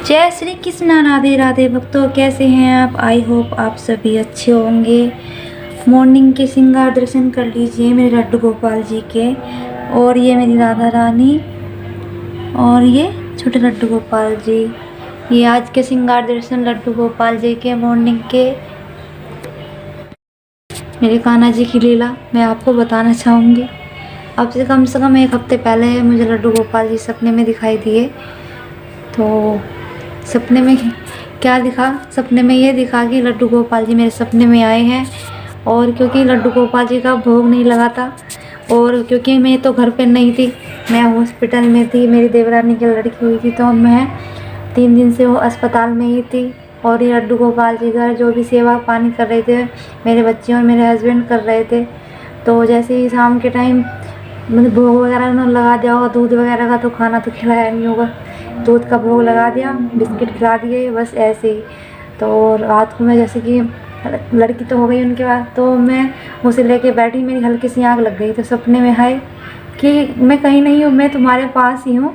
जय श्री कृष्णा, राधे राधे भक्तों, कैसे हैं आप। आई होप आप सभी अच्छे होंगे। मॉर्निंग के श्रृंगार दर्शन कर लीजिए मेरे लड्डू गोपाल जी के। और ये मेरी राधा रानी और ये छोटे लड्डू गोपाल जी। ये आज के श्रृंगार दर्शन लड्डू गोपाल जी के मॉर्निंग के। मेरे कान्हा जी की लीला मैं आपको बताना चाहूँगी। अब से कम एक हफ्ते पहले मुझे लड्डू गोपाल जी सपने में दिखाई दिए। तो सपने में क्या दिखा, सपने में ये दिखा कि लड्डू गोपाल जी मेरे सपने में आए हैं। और क्योंकि लड्डू गोपाल जी का भोग नहीं लगा था और क्योंकि मैं तो घर पे नहीं थी, मैं हॉस्पिटल में थी, मेरी देवरानी की लड़की हुई थी, तो मैं 3 दिन से वो अस्पताल में ही थी। और ये लड्डू गोपाल जी का जो भी सेवा पानी कर रहे थे मेरे बच्चे और मेरे हस्बैंड कर रहे थे। तो जैसे ही शाम के टाइम मतलब भोग वगैरह उन्होंने लगा दिया होगा, दूध वगैरह का तो खाना तो खिलाया नहीं होगा, दूध का भोग लगा दिया, बिस्किट खिला दिए, बस ऐसे ही। तो रात को मैं जैसे कि लड़की तो हो गई उनके बाद, तो मैं उसे लेके बैठी, मेरी हल्की सी आँख लग गई। तो सपने में है कि मैं कहीं नहीं हूँ, मैं तुम्हारे पास ही हूँ,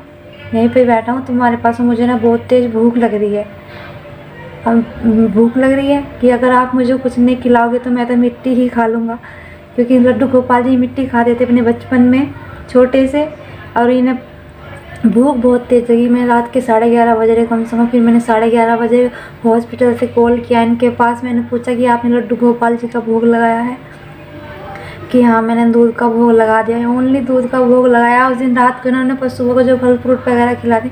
यहीं पे बैठा हूँ तुम्हारे पास हूँ, मुझे ना बहुत तेज़ भूख लग रही है। अब भूख लग रही है कि अगर आप मुझे कुछ नहीं खिलाओगे तो मैं तो मिट्टी ही खा लूँगा, क्योंकि लड्डू गोपाल जी मिट्टी खाते थे अपने बचपन में छोटे से। और इन्हें भूख बहुत तेज़ लगी। मैं रात के 11:30 बज रहे कम से कम, फिर मैंने 11:30 बजे हॉस्पिटल से कॉल किया इनके पास। मैंने पूछा कि आपने लड्डू गोपाल जी का भोग लगाया है कि हाँ, मैंने दूध का भोग लगा दिया है। ओनली दूध का भोग लगाया उस दिन रात को इन्होंने, पशुओं को जो फल फ्रूट वगैरह खिला दी।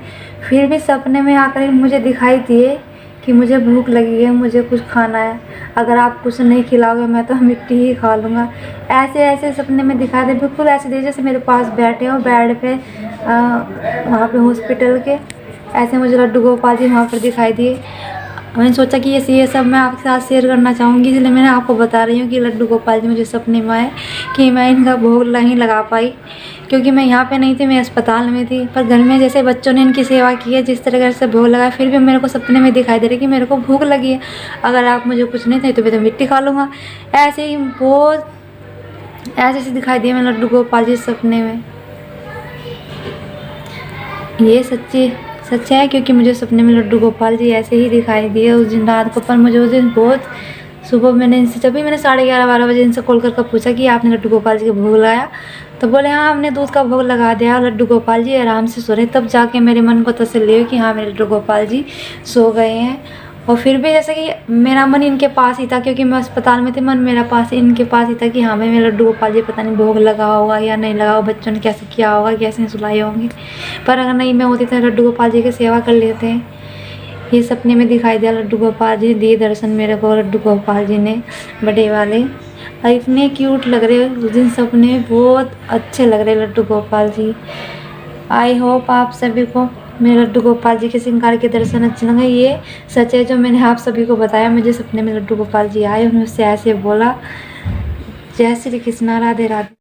फिर भी सपने में आकर मुझे दिखाई दिए कि मुझे भूख लगी है, मुझे कुछ खाना है, अगर आप कुछ नहीं खिलाओगे मैं तो मिट्टी ही खा लूँगा। ऐसे ऐसे सपने में दिखा दे, बिल्कुल ऐसे दे जैसे मेरे पास बैठे हो बेड पे वहाँ पे हॉस्पिटल के। ऐसे मुझे लड्डू गोपाल जी वहाँ पर दिखाई दिए। मैंने सोचा कि ये सब मैं आपके साथ शेयर करना चाहूँगी, इसलिए मैंने आपको बता रही हूँ कि लड्डू गोपाल जी मुझे सपने में आए कि मैं इनका भोग नहीं लगा पाई, क्योंकि मैं यहाँ पे नहीं थी, मैं अस्पताल में थी। पर घर में जैसे बच्चों ने इनकी सेवा की है, जिस तरह से भोग लगाया, फिर भी मेरे को सपने में दिखाई दे रहा है कि मेरे को भूख लगी है, अगर आप मुझे कुछ नहीं थे तो मैं तो मिट्टी खा लूँगा। ऐसे ही बहुत ऐसे दिखाई दिए मैं लड्डू गोपाल जी सपने में। ये सच्चा है, क्योंकि मुझे सपने में लड्डू गोपाल जी ऐसे ही दिखाई दिए उस दिन रात को। पर मुझे उस दिन बहुत सुबह मैंने इनसे, जब भी मैंने 11:30-12 बजे इनसे कॉल करके पूछा कि आपने लड्डू गोपाल जी का भोग लगाया, तो बोले हाँ हमने दूध का भोग लगा दिया, लड्डू गोपाल जी आराम से सो रहे। तब जाके मेरे मन को तसल्ली हुई कि हाँ मेरे लड्डू गोपाल जी सो गए हैं। और फिर भी जैसे कि मेरा मन इनके पास ही था, क्योंकि मैं अस्पताल में थी, मन मेरा पास इनके पास ही था कि हाँ मैं मेरे लड्डू गोपाल जी पता नहीं भोग लगा होगा या नहीं लगा होगा, बच्चों ने कैसे किया होगा, कैसे सुलाए होंगे। पर अगर नहीं मैं होती तो लड्डू गोपाल जी की सेवा कर लेते हैं। ये सपने में दिखाई दिया लड्डू गोपाल जी, दिए दर्शन मेरे को लड्डू गोपाल जी ने बड़े वाले, और इतने क्यूट लग रहे उस दिन सपने, बहुत अच्छे लग रहे लड्डू गोपाल जी। आई होप आप सभी को मेरे लड्डू गोपाल जी के श्रृंगार के दर्शन अच्छे लगे। ये सच है जो मैंने आप सभी को बताया, मुझे सपने में लड्डू गोपाल जी आए, उन्होंने मुझसे ऐसे बोला, जय श्री कृष्णा, राधे राधे।